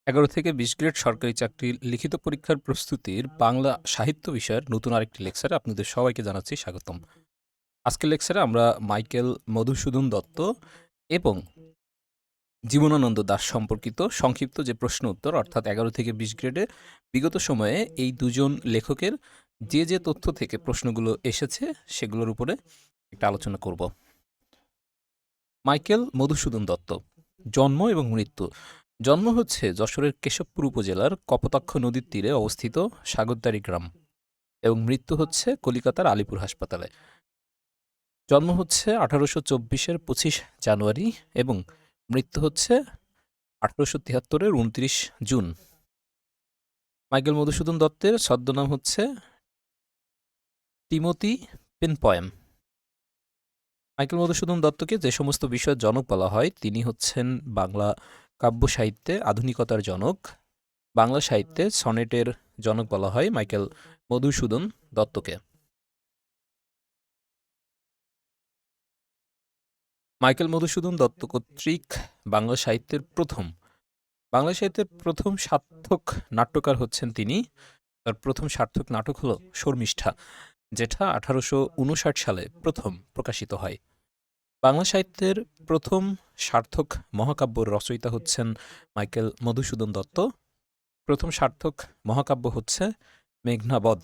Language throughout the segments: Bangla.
১১ থেকে ২০ গ্রেড সরকারি চাকরির লিখিত পরীক্ষার প্রস্তুতির বাংলা সাহিত্য বিষয়ের নতুন আরেকটি লেকচারে আপনাদের সবাইকে জানাচ্ছি স্বাগতম। আজকের লেকচারে আমরা মাইকেল মধুসূদন দত্ত এবং জীবনানন্দ দাশ সম্পর্কিত সংক্ষিপ্ত যে প্রশ্ন উত্তর অর্থাৎ ১১ থেকে ২০ গ্রেডে বিগত সময়ে এই দুজন লেখকের যে তথ্য থেকে প্রশ্নগুলো এসেছে সেগুলোর উপরে একটা আলোচনা করব। মাইকেল মধুসূদন দত্ত জন্ম এবং মৃত্যু। জন্ম হচ্ছে যশোরের কেশবপুর উপজেলার কপোতাক্ষ নদীর তীরে অবস্থিত সাগরদাড়ি গ্রাম এবং মৃত্যু হচ্ছে কলিকাতার আলিপুর হাসপাতালে। জন্ম হচ্ছে 1824-এর 25 জানুয়ারি এবং মৃত্যু হচ্ছে 1873-এর 29 জুন। মাইকেল মধুসূদন দত্তের ছদ্মনাম হচ্ছে টিমোথি পেনপয়েম। মাইকেল মধুসূদন দত্তকে যে সমস্ত বিষয়ের জনক বলা হয় তিনি হচ্ছেন বাংলা কাব্য সাহিত্যে আধুনিকতার জনক। বাংলা সাহিত্যে সনেটের জনক বলা হয় মাইকেল মধুসূদন দত্তকে। মাইকেল মধুসূদন দত্ত কর্তৃক বাংলা সাহিত্যের সার্থক নাট্যকার হচ্ছেন তিনি। তার প্রথম সার্থক নাটক হল শর্মিষ্ঠা, যেটা 1859 সালে প্রথম প্রকাশিত হয়। বাংলা সাহিত্যের প্রথম সার্থক মহাকাব্যর রচয়িতা হচ্ছেন মাইকেল মধুসূদন দত্ত। প্রথম সার্থক মহাকাব্য হচ্ছে মেঘনাবধ,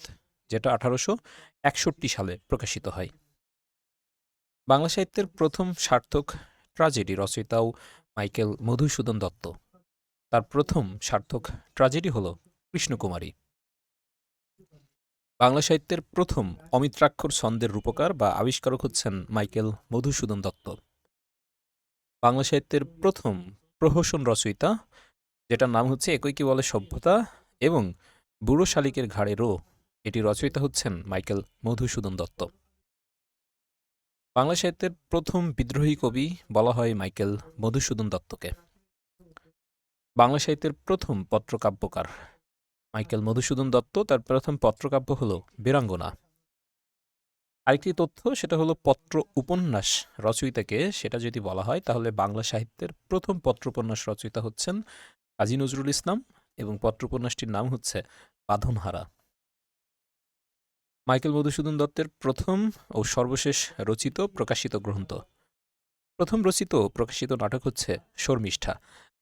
যেটা 1861 সালে প্রকাশিত হয়। বাংলা সাহিত্যের প্রথম সার্থক ট্র্যাজেডি রচয়িতাও মাইকেল মধুসূদন দত্ত। তার প্রথম সার্থক ট্র্যাজেডি হল কৃষ্ণকুমারী। বাংলা সাহিত্যের প্রথম অমিত্রাক্ষর ছন্দের রূপকার বা আবিষ্কারক হচ্ছেন মাইকেল মধুসূদন দত্ত। বাংলা সাহিত্যের প্রথম প্রহসন রচয়িতা, যেটার নাম হচ্ছে একই কি বলে সভ্যতা এবং বুড়ো শালিকের ঘাড়ে রো, এটি রচয়িতা হচ্ছেন মাইকেল মধুসূদন দত্ত। বাংলা সাহিত্যের প্রথম বিদ্রোহী কবি বলা হয় মাইকেল মধুসূদন দত্তকে। বাংলা সাহিত্যের প্রথম পত্রকাব্যকার মাইকেল মধুসূদন দত্ত। তার প্রথম পত্রকাব্য হল বীরাঙ্গনা। আরেকটি তথ্য সেটা হলো পত্র উপন্যাস রচয়িতাকে, সেটা যদি বলা হয় তাহলে বাংলা সাহিত্যের প্রথম পত্র উপন্যাস রচয়িতা হচ্ছেন কাজী নজরুল ইসলাম এবং পত্র উপন্যাসটির নাম হচ্ছে বাঁধনহারা। মাইকেল মধুসূদন দত্তের প্রথম ও সর্বশেষ রচিত প্রকাশিত গ্রন্থ, প্রথম রচিত প্রকাশিত নাটক হচ্ছে শর্মিষ্ঠা,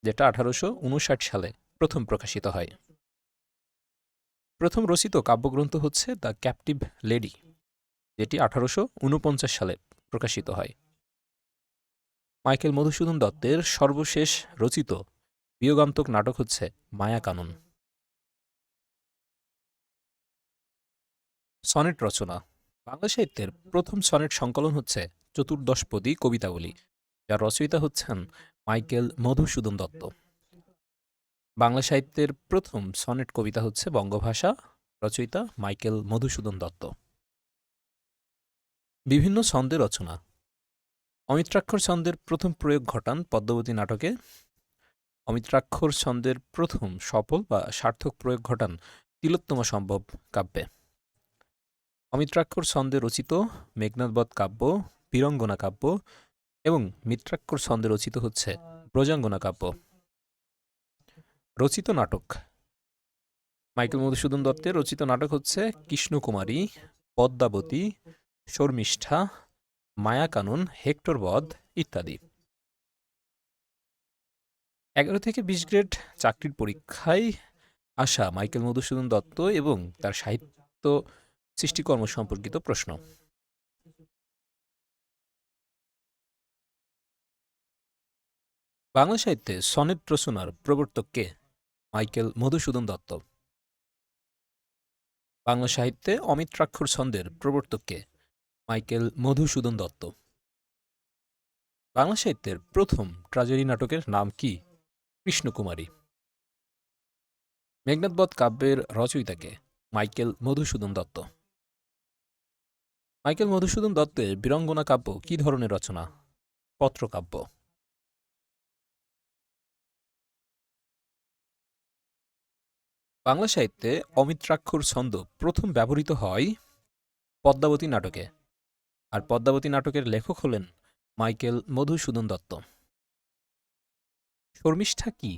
যেটা 1859 সালে প্রথম প্রকাশিত হয়। প্রথম রচিত কাব্যগ্রন্থ হচ্ছে দ্য ক্যাপটিভ লেডি, যেটি 1849 সালে প্রকাশিত হয়। মাইকেল মধুসূদন দত্তের সর্বশেষ রচিত বিয়োগান্তক নাটক হচ্ছে মায়াকানন। সনেট রচনা। বাংলা সাহিত্যের প্রথম সনেট সংকলন হচ্ছে চতুর্দশপদী কবিতাবলী, যার রচয়িতা হচ্ছেন মাইকেল মধুসূদন দত্ত। বাংলা সাহিত্যের প্রথম সনেট কবিতা হচ্ছে বঙ্গভাষা, রচয়িতা মাইকেল মধুসূদন দত্ত। বিভিন্ন ছন্দে রচনা। অমিত্রাক্ষর ছন্দের প্রথম প্রয়োগ ঘটান পদ্মাবতী নাটকে। অমিত্রাক্ষর ছন্দের প্রথম সফল বা সার্থক প্রয়োগ ঘটান তিলোত্তমা সম্ভব কাব্যে। অমিত্রাক্ষর ছন্দে রচিত মেঘনাদবধ কাব্য, বীরঙ্গনা কাব্য এবং মিত্রাক্ষর ছন্দে রচিত হচ্ছে ব্রজাঙ্গনা কাব্য। রচিত নাটক। মাইকেল মধুসূদন দত্তের রচিত নাটক হচ্ছে কৃষ্ণকুমারী, পদ্মাবতী, শর্মিষ্ঠা, মায়াকানন, হেক্টর বধ ইত্যাদি। ১১ থেকে ২০ গ্রেড চাকরির পরীক্ষায় আসা মাইকেল মধুসূদন দত্ত এবং তার সাহিত্য সৃষ্টিকর্ম সম্পর্কিত প্রশ্ন। বাংলা সাহিত্যে সনেট রচনার প্রবর্তক কে? মাইকেল মধুসূদন দত্ত। বাংলা সাহিত্যে অমিত্রাক্ষর ছন্দের প্রবর্তক কে? মাইকেল মধুসূদন দত্ত। বাংলা সাহিত্যের প্রথম ট্র্যাজেডি নাটকের নাম কি? কৃষ্ণকুমারী। মেঘনাদবধ কাব্যের রচয়িতা কে? মাইকেল মধুসূদন দত্ত। মাইকেল মধুসূদন দত্তের বীরঙ্গনা কাব্য কি ধরনের রচনা? পত্রকাব্য। বাংলা সাহিত্যে অমিত্রাক্ষর ছন্দ প্রথম ব্যবহৃত হয় পদ্মাবতী নাটকে, আর পদ্মাবতী নাটকের লেখক হলেন মাইকেল মধুসূদন দত্ত। শর্মিষ্ঠা কি?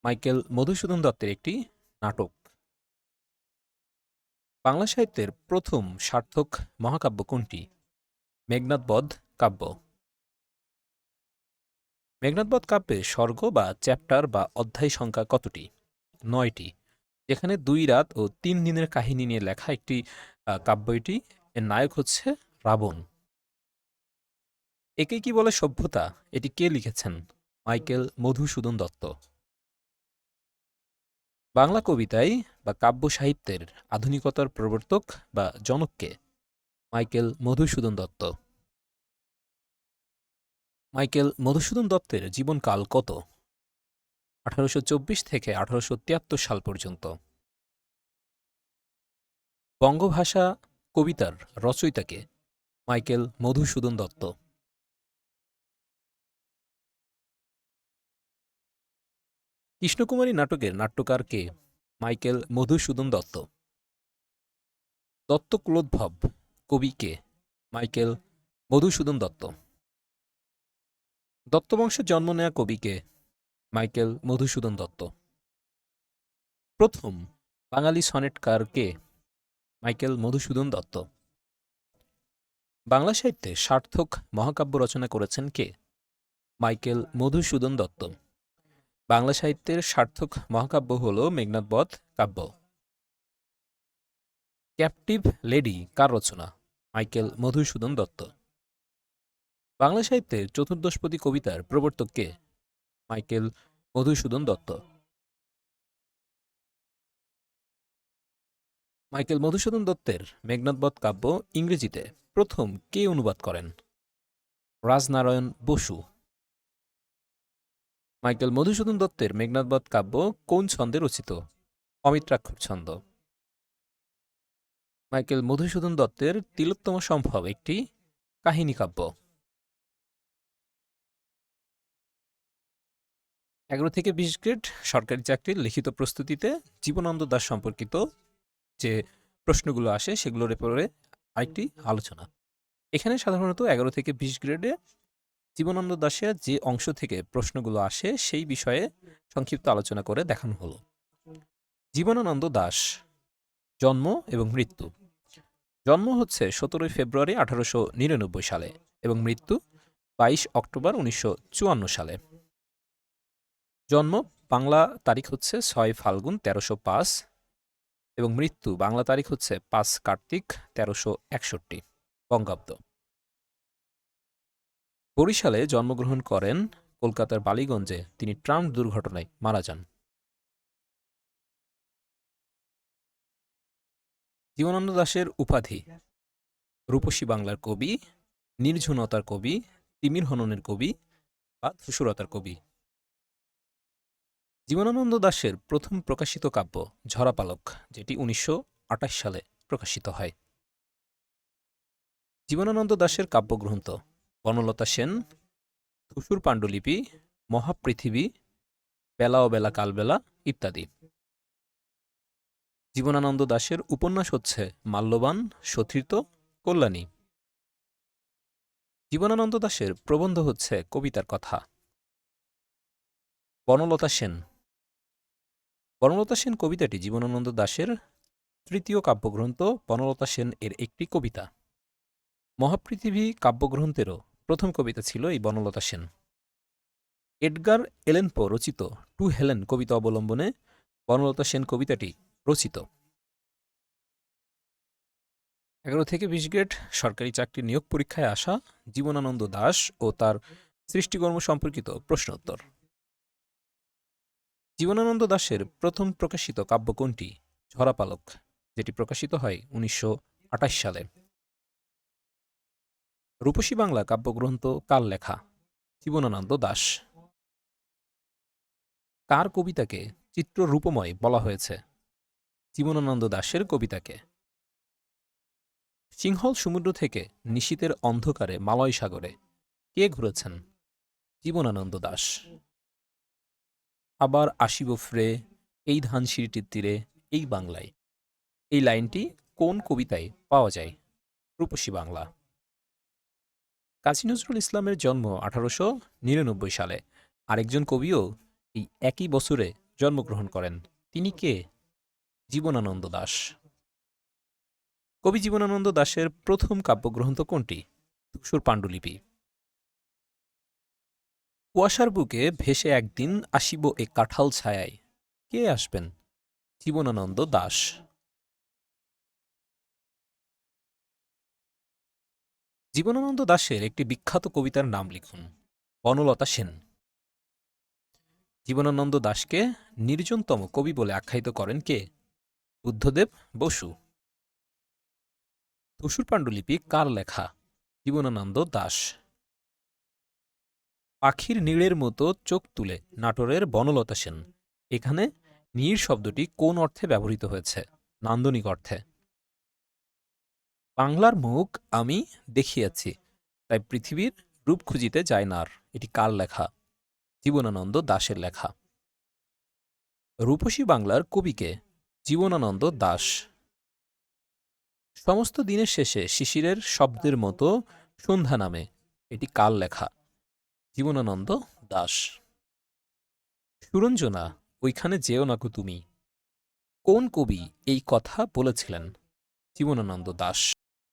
মাইকেল মধুসূদন দত্তের একটি নাটক। বাংলা সাহিত্যের প্রথম সার্থক মহাকাব্য কোনটি? মেঘনাদ বধ কাব্য। মেঘনাদ বধ কাব্যে স্বর্গ বা চ্যাপ্টার বা অধ্যায় সংখ্যা কতটি? ৯টি, যেখানে ২ রাত ও ৩ দিনের কাহিনী নিয়ে লেখা একটি কাব্য এটি। এর নায়ক হচ্ছে রাবণ। একে কি বলে সভ্যতা, এটি কে লিখেছেন? মাইকেল মধুসূদন দত্ত। বাংলা কবিতায় বা কাব্য সাহিত্যের আধুনিকতার প্রবর্তক বা জনক কে? মাইকেল মধুসূদন দত্ত। মাইকেল মধুসূদন দত্তের জীবনকাল কত? ১৮২৪ থেকে ১৮৭৩ সাল পর্যন্ত। বঙ্গভাষা কবিতার রচয়িতা কে? মাইকেল মধুসূদন দত্ত। কৃষ্ণকুমারী নাটকের নাট্যকার কে? মাইকেল মধুসূদন দত্ত। দত্তকুলোদ্ভব কবি কে? মাইকেল মধুসূদন দত্ত। দত্তবংশে জন্ম নেয়া কবি কে? মাইকেল মধুসূদন দত্ত। প্রথম বাঙালি সনেটকার কে? মাইকেল মধুসূদন দত্ত। বাংলা সাহিত্যে সার্থক মহাকাব্য রচনা করেছেন কে? মাইকেল মধুসূদন দত্ত। বাংলা সাহিত্যের সার্থক মহাকাব্য হল মেঘনাদ বধ কাব্য। ক্যাপটিভ লেডি কার রচনা? মাইকেল মধুসূদন দত্ত। বাংলা সাহিত্যের চতুর্দশপদী কবিতার প্রবর্তক কে? মাইকেল মধুসূদন দত্ত। মাইকেল মধুসূদন দত্তের মেঘনাদ বধ কাব্য ইংরেজিতে প্রথম কে অনুবাদ করেন? রাজনারায়ণ বসু। মাইকেল মধুসূদন দত্তের মেঘনাদ বধ কাব্য কোন ছন্দে রচিত? অমিত্রাক্ষর ছন্দ। মাইকেল মধুসূদন দত্তের তিলোত্তমা সম্ভব একটি কাহিনী কাব্য। ১১ থেকে ২০ গ্রেড সরকারি চাকরির লিখিত প্রস্তুতিতে জীবনানন্দ দাশ সম্পর্কিত যে প্রশ্নগুলো আসে সেগুলোর উপরে আরেকটি আলোচনা। এখানে সাধারণত ১১ থেকে ২০ গ্রেডে জীবনানন্দ দাশের যে অংশ থেকে প্রশ্নগুলো আসে সেই বিষয়ে সংক্ষিপ্ত আলোচনা করে দেখানো হলো। জীবনানন্দ দাশ জন্ম এবং মৃত্যু। জন্ম হচ্ছে ১৭ ফেব্রুয়ারি ১৮৯৯ সালে এবং মৃত্যু ২২ অক্টোবর ১৯৫৪ সালে। জন্ম বাংলা তারিখ হচ্ছে ৬ ফাল্গুন ১৩০৫ এবং মৃত্যু বাংলা তারিখ হচ্ছে ৫ কার্তিক ১৩৬১ বঙ্গাব্দ। বরিশালে জন্মগ্রহণ করেন, কলকাতার বালিগঞ্জে তিনি ট্রাম দুর্ঘটনায় মারা যান। জীবনানন্দ দাশের উপাধি: রূপসী বাংলার কবি, নির্ঝুনতার কবি, তিমির হননের কবি বা ধূসরতার কবি। জীবনানন্দ দাশের প্রথম প্রকাশিত কাব্য ঝরাপালক, যেটি ১৯২৮ সালে প্রকাশিত হয়। জীবনানন্দ দাশের কাব্যগ্রন্থ: বনলতা সেন, ধূসর পাণ্ডুলিপি, মহাপৃথিবী, বেলা ও বেলা কালবেলা ইত্যাদি। জীবনানন্দ দাশের উপন্যাস হচ্ছে মাল্যবান, সতীর্থ, কল্যাণী। জীবনানন্দ দাশের প্রবন্ধ হচ্ছে কবিতার কথা। বনলতা সেন। বনলতা সেন কবিতাটি জীবনানন্দ দাশের তৃতীয় কাব্যগ্রন্থ বনলতা সেন এর একটি কবিতা। মহাপৃথিবী কাব্যগ্রন্থেরও প্রথম কবিতা ছিল এই বনলতা সেন। এডগার এলেন পো রচিত টু হেলেন কবিতা অবলম্বনে বনলতা সেন কবিতাটি রচিত। ১১ থেকে ২০ গ্রেড সরকারি চাকরি নিয়োগ পরীক্ষায় আসা জীবনানন্দ দাশ ও তার সৃষ্টিকর্ম সম্পর্কিত প্রশ্নোত্তর। জীবনানন্দ দাশের প্রথম প্রকাশিত কাব্য কোনটি? ঝরাপালক, যেটি প্রকাশিত হয় ১৯২৮ সালে। রূপসী বাংলা কাব্যগ্রন্থ কার লেখা? জীবনানন্দ দাশ। কার কবিতাকে চিত্ররূপময় বলা হয়েছে? জীবনানন্দ দাশের কবিতাকে। সিংহল সমুদ্র থেকে নিশীথের অন্ধকারে মালয় সাগরে কে ঘুরেছেন? জীবনানন্দ দাশ। আবার আসিব ফিরে এই ধানসিঁড়িটির তীরে এই বাংলায়, এই লাইনটি কোন কবিতায় পাওয়া যায়? রূপসী বাংলা। কাজী নজরুল ইসলামের জন্ম ১৮৯৯ সালে। আরেকজন কবিও এই একই বছরে জন্মগ্রহণ করেন। তিনি কে? জীবনানন্দ দাশ। কবি জীবনানন্দ দাশের প্রথম কাব্যগ্রন্থ কোনটি? ধূসর পাণ্ডুলিপি। কুয়াশার বুকে ভেসে একদিন আসিব এ কাঁঠাল ছায়ায়, কে আসবেন? জীবনানন্দ দাশ। জীবনানন্দ দাশের একটি বিখ্যাত কবিতার নাম লিখুন। বনলতা সেন। জীবনানন্দ দাশকে নির্জনতম কবি বলে আখ্যায়িত করেন কে? বুদ্ধদেব বসু। ধূসর পাণ্ডুলিপি কার লেখা? জীবনানন্দ দাশ। পাখির নীড়ের মতো চোখ তুলে নাটোরের বনলতা সেন। এখানে নীড় শব্দটি কোন অর্থে ব্যবহৃত হয়েছে? নান্দনিক অর্থে। বাংলার মুখ আমি দেখিয়াছি, তাই পৃথিবীর রূপ খুঁজিতে যায় নার। এটি কার লেখা? জীবনানন্দ দাশের লেখা। রূপসী বাংলার কবিকে? জীবনানন্দ দাশ। সমস্ত দিনের শেষে শিশিরের শব্দের মতো সন্ধ্যা নামে। এটি কার লেখা? জীবনানন্দ দাশ। সুরঞ্জনা, ওইখানে যেও নাকো তুমি। কোন কবি এই কথা বলেছিলেন? জীবনানন্দ দাশ।